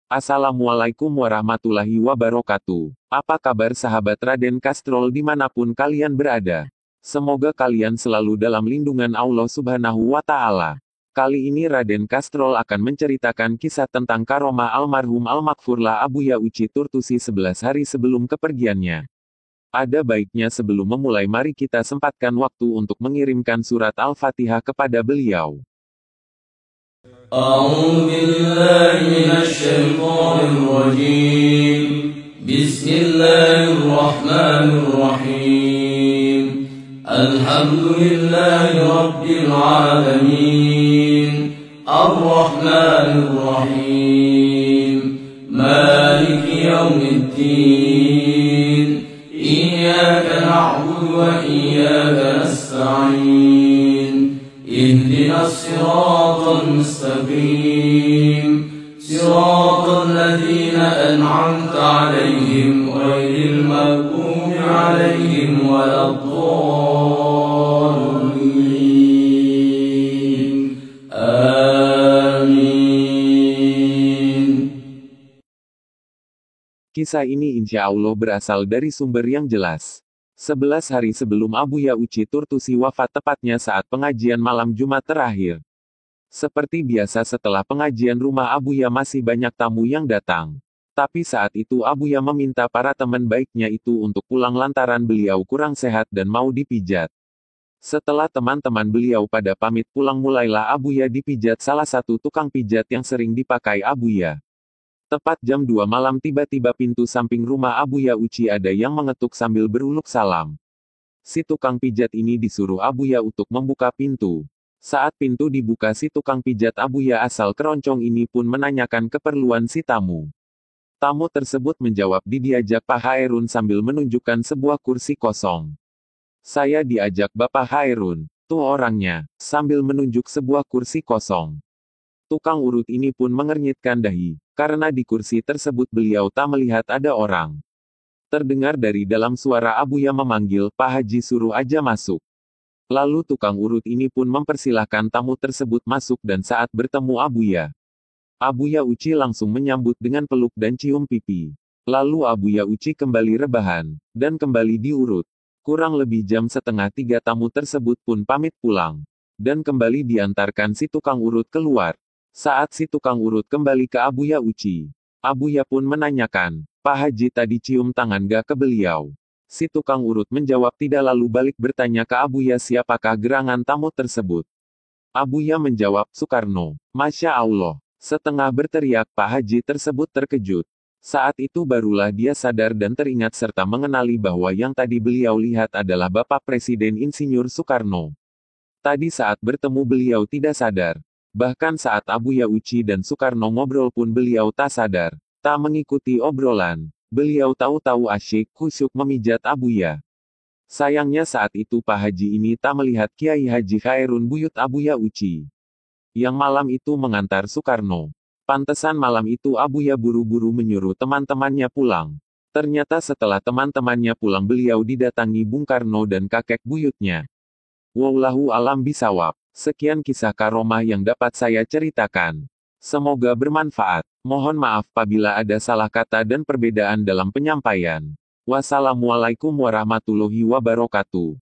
Assalamualaikum warahmatullahi wabarakatuh. Apa kabar sahabat Raden Kastrol dimanapun kalian berada? Semoga kalian selalu dalam lindungan Allah Subhanahu wa Ta'ala. Kali ini Raden Kastrol akan menceritakan kisah tentang karomah almarhum Almakfurlah Abuya Uci Turtusi 11 hari sebelum kepergiannya. Ada baiknya sebelum memulai mari kita sempatkan waktu untuk mengirimkan surat Al-Fatihah kepada beliau. أعوذ بالله من الشيطان الرجيم بسم الله الرحمن الرحيم الحمد لله رب العالمين الرحمن الرحيم مالك يوم الدين إياك نعبد وإياك نستعين اهدنا الصراط المستقيم صراط الذين أنعمت عليهم غير المغضوب عليهم ولا الضالين آمين. Kisah ini insya Allah berasal dari sumber yang jelas. 11 hari sebelum Abuya Uci Turtusi wafat tepatnya saat pengajian malam Jumat terakhir. Seperti biasa setelah pengajian rumah Abuya masih banyak tamu yang datang. Tapi saat itu Abuya meminta para teman baiknya itu untuk pulang lantaran beliau kurang sehat dan mau dipijat. Setelah teman-teman beliau pada pamit pulang mulailah Abuya dipijat salah satu tukang pijat yang sering dipakai Abuya. Tepat jam 2 malam tiba-tiba pintu samping rumah Abuya Uci ada yang mengetuk sambil beruluk salam. Si tukang pijat ini disuruh Abuya untuk membuka pintu. Saat pintu dibuka si tukang pijat Abuya asal keroncong ini pun menanyakan keperluan si tamu. Tamu tersebut menjawab diajak Pak Hairun sambil menunjukkan sebuah kursi kosong. Saya diajak Bapak Hairun, tuh orangnya, sambil menunjuk sebuah kursi kosong. Tukang urut ini pun mengernyitkan dahi, karena di kursi tersebut beliau tak melihat ada orang. Terdengar dari dalam suara Abuya memanggil, Pak Haji suruh aja masuk. Lalu tukang urut ini pun mempersilahkan tamu tersebut masuk dan saat bertemu Abuya Uci langsung menyambut dengan peluk dan cium pipi. Lalu Abuya Uci kembali rebahan, dan kembali diurut. Kurang lebih jam setengah 3 tamu tersebut pun pamit pulang. Dan kembali diantarkan si tukang urut keluar. Saat si tukang urut kembali ke Abuya Uci, Abuya pun menanyakan, Pak Haji tadi cium tangan gak ke beliau? Si tukang urut menjawab tidak lalu balik bertanya ke Abuya siapakah gerangan tamu tersebut. Abuya menjawab, Soekarno. Masya Allah. Setengah berteriak Pak Haji tersebut terkejut. Saat itu barulah dia sadar dan teringat serta mengenali bahwa yang tadi beliau lihat adalah Bapak Presiden Insinyur Soekarno. Tadi saat bertemu beliau tidak sadar. Bahkan saat Abuya Uci dan Soekarno ngobrol pun beliau tak sadar, tak mengikuti obrolan. Beliau tahu-tahu asyik, khusyuk memijat Abuya. Sayangnya saat itu Pak Haji ini tak melihat Kiai Haji Khairun buyut Abuya Uci. Yang malam itu mengantar Soekarno. Pantesan malam itu Abuya buru-buru menyuruh teman-temannya pulang. Ternyata setelah teman-temannya pulang beliau didatangi Bung Karno dan kakek buyutnya. Wallahu alam bisawab. Sekian kisah karomah yang dapat saya ceritakan. Semoga bermanfaat. Mohon maaf apabila ada salah kata dan perbedaan dalam penyampaian. Wassalamualaikum warahmatullahi wabarakatuh.